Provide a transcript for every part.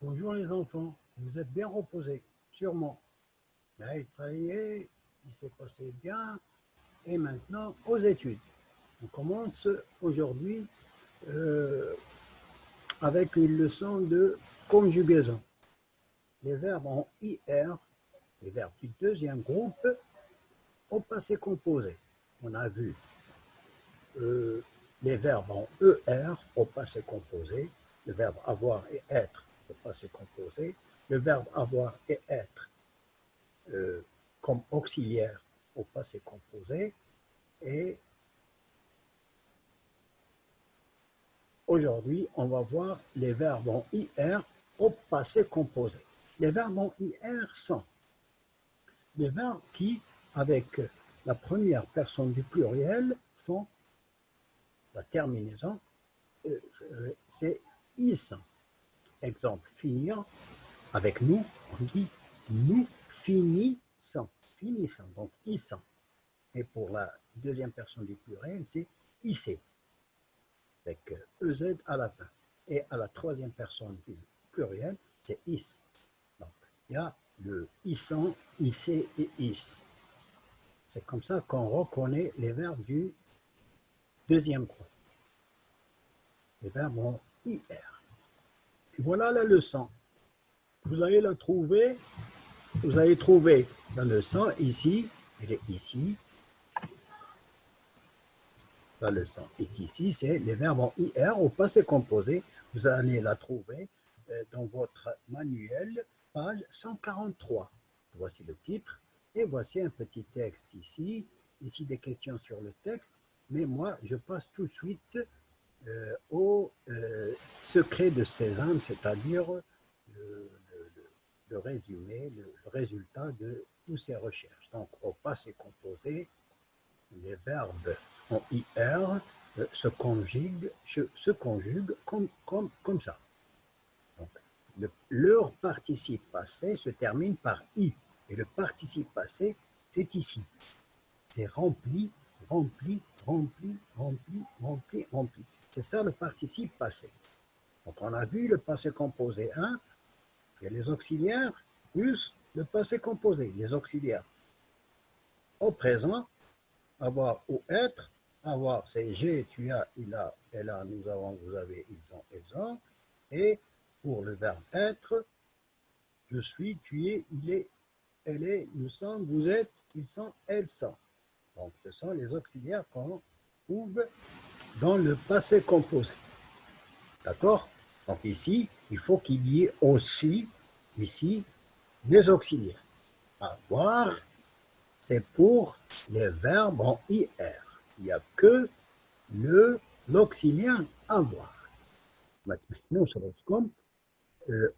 Bonjour les enfants, vous êtes bien reposés, sûrement. Là, ça y est, il s'est passé bien. Et maintenant, aux études. On commence aujourd'hui euh, avec une leçon de conjugaison. Les verbes en IR, les verbes du deuxième groupe, au passé composé. On a vu euh, les verbes en ER, au passé composé, le verbe avoir et être au passé composé, le verbe avoir et être euh, comme auxiliaire au passé composé. Et aujourd'hui, on va voir les verbes en IR au passé composé. Les verbes en IR sont les verbes qui, avec la première personne du pluriel, font la terminaison, c'est is. Exemple, finir, avec nous, on dit nous finissons. Finissons, donc is. Et pour la deuxième personne du pluriel, c'est issé, avec EZ à la fin. Et à la troisième personne du pluriel, c'est is. Donc, il y a le issant, issé et is. C'est comme ça qu'on reconnaît les verbes du deuxième groupe, les verbes en IR. Et voilà la leçon. Vous allez la trouver, vous allez trouver la leçon ici, elle est ici. La leçon est ici, c'est les verbes en IR au passé composé. Vous allez la trouver dans votre manuel, page 143. Voici le titre et voici un petit texte ici. Ici des questions sur le texte, mais moi je passe tout de suite au secret de Sésame, c'est-à-dire le résumé, le résultat de toutes ces recherches. Donc au passé composé, les verbes en IR se conjuguent comme ça. Donc, leur participe passé se termine par I. Et le participe passé, c'est ici. C'est rempli, rempli, rempli, rempli, rempli, rempli. C'est ça le participe passé. Donc on a vu le passé composé 1, il y a les auxiliaires, plus le passé composé, les auxiliaires. Au présent, avoir ou être, avoir c'est j'ai, tu as, il a, elle a, nous avons, vous avez, ils ont, elles ont. Et pour le verbe être, je suis, tu es, il est, elle est, nous sommes, vous êtes, ils sont, elles sont. Donc ce sont les auxiliaires qu'on trouve dans le passé composé. D'accord? Donc ici, il faut qu'il y ait aussi, ici, les auxiliaires. Avoir, c'est pour les verbes en IR. Il n'y a que l'auxiliaire avoir. Maintenant, sur comme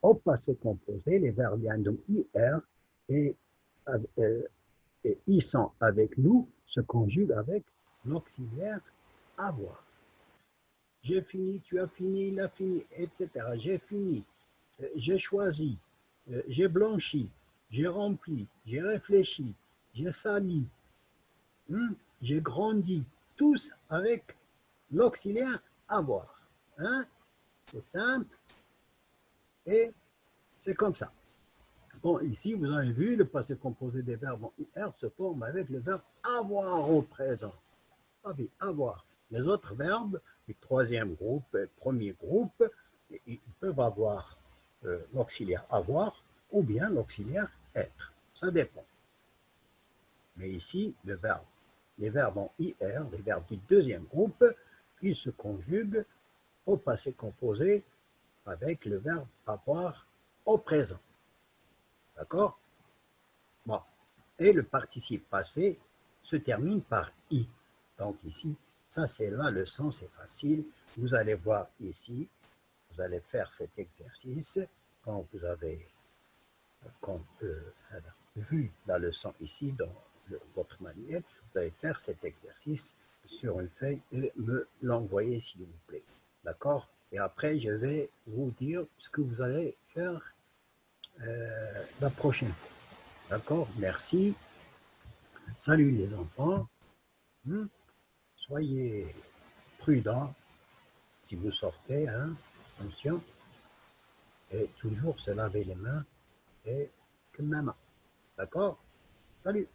au passé composé, les verbes viennent IR et, euh, et ils sont avec nous se conjuguent avec l'auxiliaire avoir. J'ai fini, tu as fini, il a fini, etc. J'ai fini, j'ai choisi, j'ai blanchi, j'ai rempli, j'ai réfléchi, j'ai sali, j'ai grandi, tous avec l'auxiliaire avoir. Hein? C'est simple et c'est comme ça. Bon, ici, vous avez vu, le passé composé des verbes en IR se forme avec le verbe avoir au présent. Ah oui, avoir. Les autres verbes du troisième groupe, premier groupe, ils peuvent avoir l'auxiliaire avoir ou bien l'auxiliaire être. Ça dépend. Mais ici, les verbes en IR, les verbes du deuxième groupe, ils se conjuguent au passé composé avec le verbe avoir au présent. D'accord? Bon. Et le participe passé se termine par I. Donc ici, ça c'est la leçon, c'est facile. Vous allez voir ici, vous allez faire cet exercice quand vous avez vu la leçon ici dans votre manuel. Vous allez faire cet exercice sur une feuille et me l'envoyer s'il vous plaît. D'accord? Et après, je vais vous dire ce que vous allez faire la prochaine fois. D'accord? Merci. Salut les enfants. Soyez prudents si vous sortez. Hein? Attention. et toujours se laver les mains et que même. D'accord? Salut!